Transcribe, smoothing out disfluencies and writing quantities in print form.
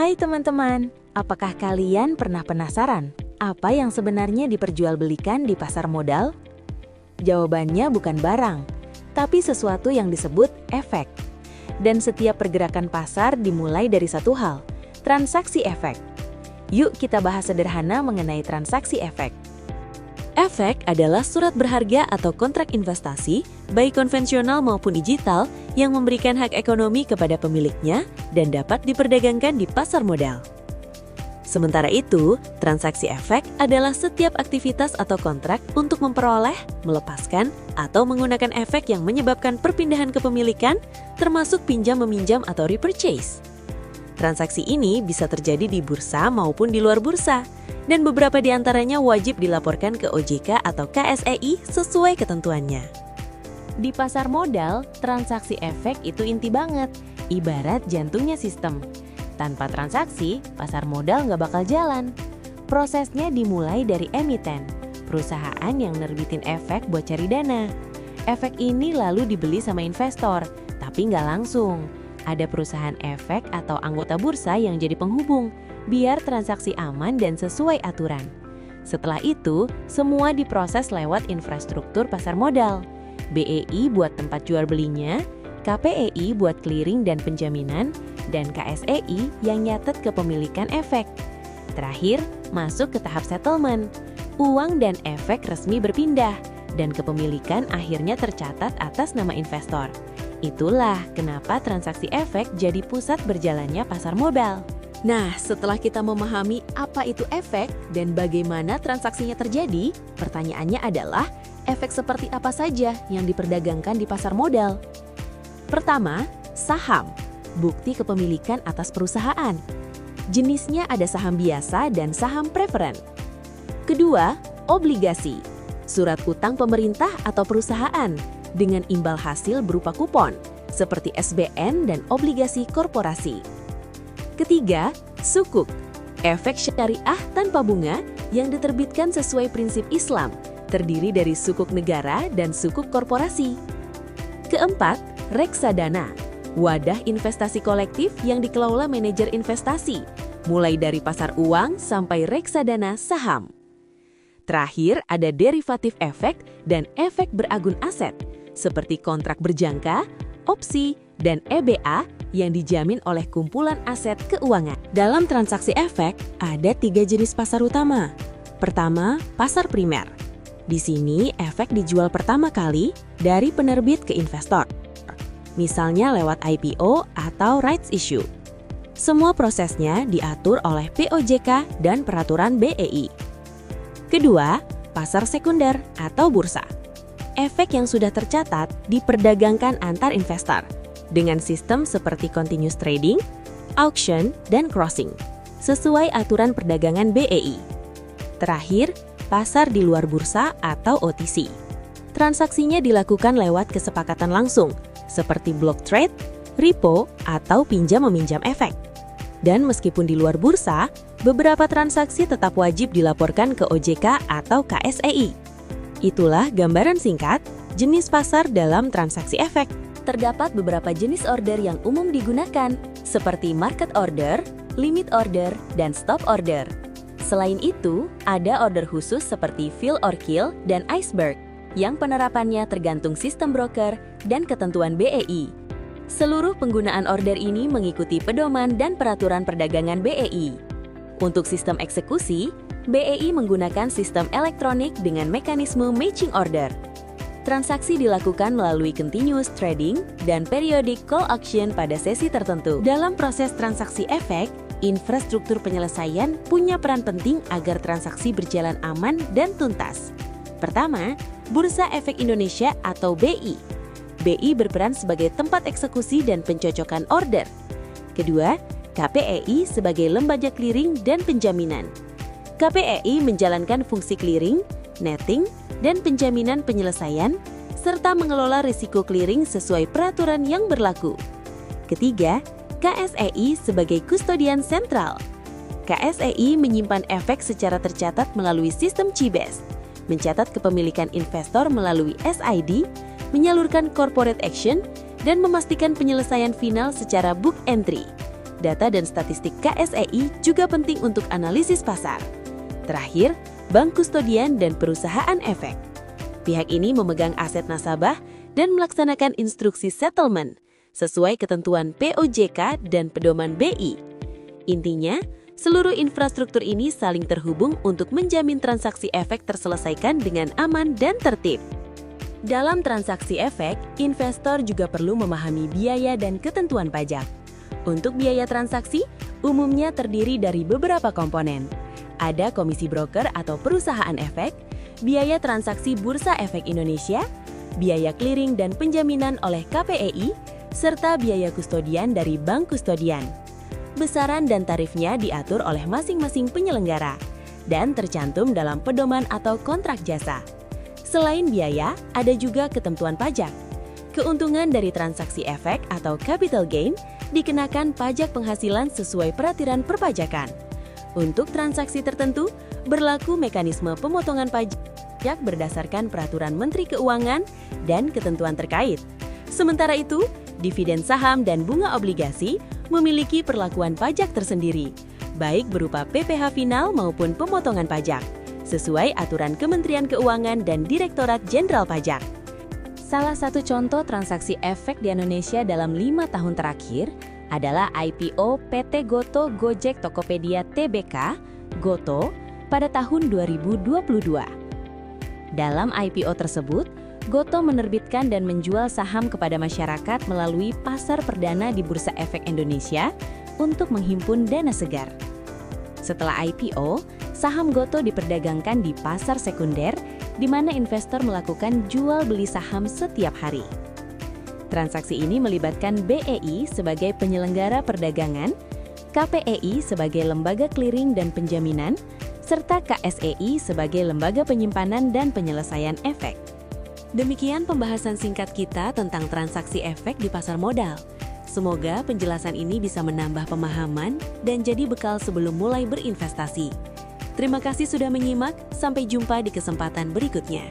Hai teman-teman, apakah kalian pernah penasaran apa yang sebenarnya diperjualbelikan di pasar modal? Jawabannya bukan barang, tapi sesuatu yang disebut efek. Dan setiap pergerakan pasar dimulai dari satu hal, transaksi efek. Yuk kita bahas sederhana mengenai transaksi efek. Efek adalah surat berharga atau kontrak investasi, baik konvensional maupun digital, yang memberikan hak ekonomi kepada pemiliknya dan dapat diperdagangkan di pasar modal. Sementara itu, transaksi efek adalah setiap aktivitas atau kontrak untuk memperoleh, melepaskan, atau menggunakan efek yang menyebabkan perpindahan kepemilikan, termasuk pinjam-meminjam atau repurchase. Transaksi ini bisa terjadi di bursa maupun di luar bursa, dan beberapa di antaranya wajib dilaporkan ke OJK atau KSEI sesuai ketentuannya. Di pasar modal, transaksi efek itu inti banget, ibarat jantungnya sistem. Tanpa transaksi, pasar modal nggak bakal jalan. Prosesnya dimulai dari emiten, perusahaan yang nerbitin efek buat cari dana. Efek ini lalu dibeli sama investor, tapi nggak langsung. Ada perusahaan efek atau anggota bursa yang jadi penghubung, biar transaksi aman dan sesuai aturan. Setelah itu, semua diproses lewat infrastruktur pasar modal. BEI buat tempat jual belinya, KPEI buat clearing dan penjaminan, dan KSEI yang nyatet kepemilikan efek. Terakhir, masuk ke tahap settlement. Uang dan efek resmi berpindah, dan kepemilikan akhirnya tercatat atas nama investor. Itulah kenapa transaksi efek jadi pusat berjalannya pasar modal. Nah, setelah kita memahami apa itu efek dan bagaimana transaksinya terjadi, pertanyaannya adalah, efek seperti apa saja yang diperdagangkan di pasar modal? Pertama, saham, bukti kepemilikan atas perusahaan. Jenisnya ada saham biasa dan saham preferen. Kedua, obligasi, surat utang pemerintah atau perusahaan dengan imbal hasil berupa kupon, seperti SBN dan obligasi korporasi. Ketiga, sukuk, efek syariah tanpa bunga yang diterbitkan sesuai prinsip Islam, terdiri dari sukuk negara dan sukuk korporasi. Keempat, reksadana, wadah investasi kolektif yang dikelola manajer investasi, mulai dari pasar uang sampai reksadana saham. Terakhir, ada derivatif efek dan efek beragun aset, seperti kontrak berjangka, opsi, dan EBA yang dijamin oleh kumpulan aset keuangan. Dalam transaksi efek, ada 3 jenis pasar utama. Pertama, pasar primer. Di sini, efek dijual pertama kali dari penerbit ke investor. Misalnya lewat IPO atau rights issue. Semua prosesnya diatur oleh POJK dan peraturan BEI. Kedua, pasar sekunder atau bursa. Efek yang sudah tercatat diperdagangkan antar investor dengan sistem seperti continuous trading, auction, dan crossing, sesuai aturan perdagangan BEI. Terakhir, pasar di luar bursa atau OTC. Transaksinya dilakukan lewat kesepakatan langsung, seperti block trade, repo, atau pinjam-meminjam efek. Dan meskipun di luar bursa, beberapa transaksi tetap wajib dilaporkan ke OJK atau KSEI. Itulah gambaran singkat jenis pasar dalam transaksi efek. Terdapat beberapa jenis order yang umum digunakan, seperti market order, limit order, dan stop order. Selain itu, ada order khusus seperti fill or kill dan iceberg, yang penerapannya tergantung sistem broker dan ketentuan BEI. Seluruh penggunaan order ini mengikuti pedoman dan peraturan perdagangan BEI. Untuk sistem eksekusi, BEI menggunakan sistem elektronik dengan mekanisme matching order. Transaksi dilakukan melalui continuous trading dan periodic call auction pada sesi tertentu. Dalam proses transaksi efek, infrastruktur penyelesaian punya peran penting agar transaksi berjalan aman dan tuntas. Pertama, Bursa Efek Indonesia atau BI. BI berperan sebagai tempat eksekusi dan pencocokan order. Kedua, KPEI sebagai lembaga clearing dan penjaminan. KPEI menjalankan fungsi clearing, netting, dan penjaminan penyelesaian, serta mengelola risiko clearing sesuai peraturan yang berlaku. Ketiga, KSEI sebagai kustodian sentral. KSEI menyimpan efek secara tercatat melalui sistem CIBES, mencatat kepemilikan investor melalui SID, menyalurkan corporate action, dan memastikan penyelesaian final secara book entry. Data dan statistik KSEI juga penting untuk analisis pasar. Terakhir, bank kustodian dan perusahaan efek. Pihak ini memegang aset nasabah dan melaksanakan instruksi settlement sesuai ketentuan POJK dan pedoman BI. Intinya, seluruh infrastruktur ini saling terhubung untuk menjamin transaksi efek terselesaikan dengan aman dan tertib. Dalam transaksi efek, investor juga perlu memahami biaya dan ketentuan pajak. Untuk biaya transaksi, umumnya terdiri dari beberapa komponen. Ada komisi broker atau perusahaan efek, biaya transaksi Bursa Efek Indonesia, biaya clearing dan penjaminan oleh KPEI, serta biaya kustodian dari bank kustodian. Besaran dan tarifnya diatur oleh masing-masing penyelenggara dan tercantum dalam pedoman atau kontrak jasa. Selain biaya, ada juga ketentuan pajak. Keuntungan dari transaksi efek atau capital gain dikenakan pajak penghasilan sesuai peraturan perpajakan. Untuk transaksi tertentu, berlaku mekanisme pemotongan pajak berdasarkan peraturan Menteri Keuangan dan ketentuan terkait. Sementara itu, dividen saham dan bunga obligasi memiliki perlakuan pajak tersendiri, baik berupa PPh final maupun pemotongan pajak, sesuai aturan Kementerian Keuangan dan Direktorat Jenderal Pajak. Salah satu contoh transaksi efek di Indonesia dalam 5 tahun terakhir adalah IPO PT Goto Gojek Tokopedia Tbk, Goto, pada tahun 2022. Dalam IPO tersebut, Goto menerbitkan dan menjual saham kepada masyarakat melalui pasar perdana di Bursa Efek Indonesia untuk menghimpun dana segar. Setelah IPO, saham Goto diperdagangkan di pasar sekunder, di mana investor melakukan jual beli saham setiap hari. Transaksi ini melibatkan BEI sebagai penyelenggara perdagangan, KPEI sebagai lembaga clearing dan penjaminan, serta KSEI sebagai lembaga penyimpanan dan penyelesaian efek. Demikian pembahasan singkat kita tentang transaksi efek di pasar modal. Semoga penjelasan ini bisa menambah pemahaman dan jadi bekal sebelum mulai berinvestasi. Terima kasih sudah menyimak, sampai jumpa di kesempatan berikutnya.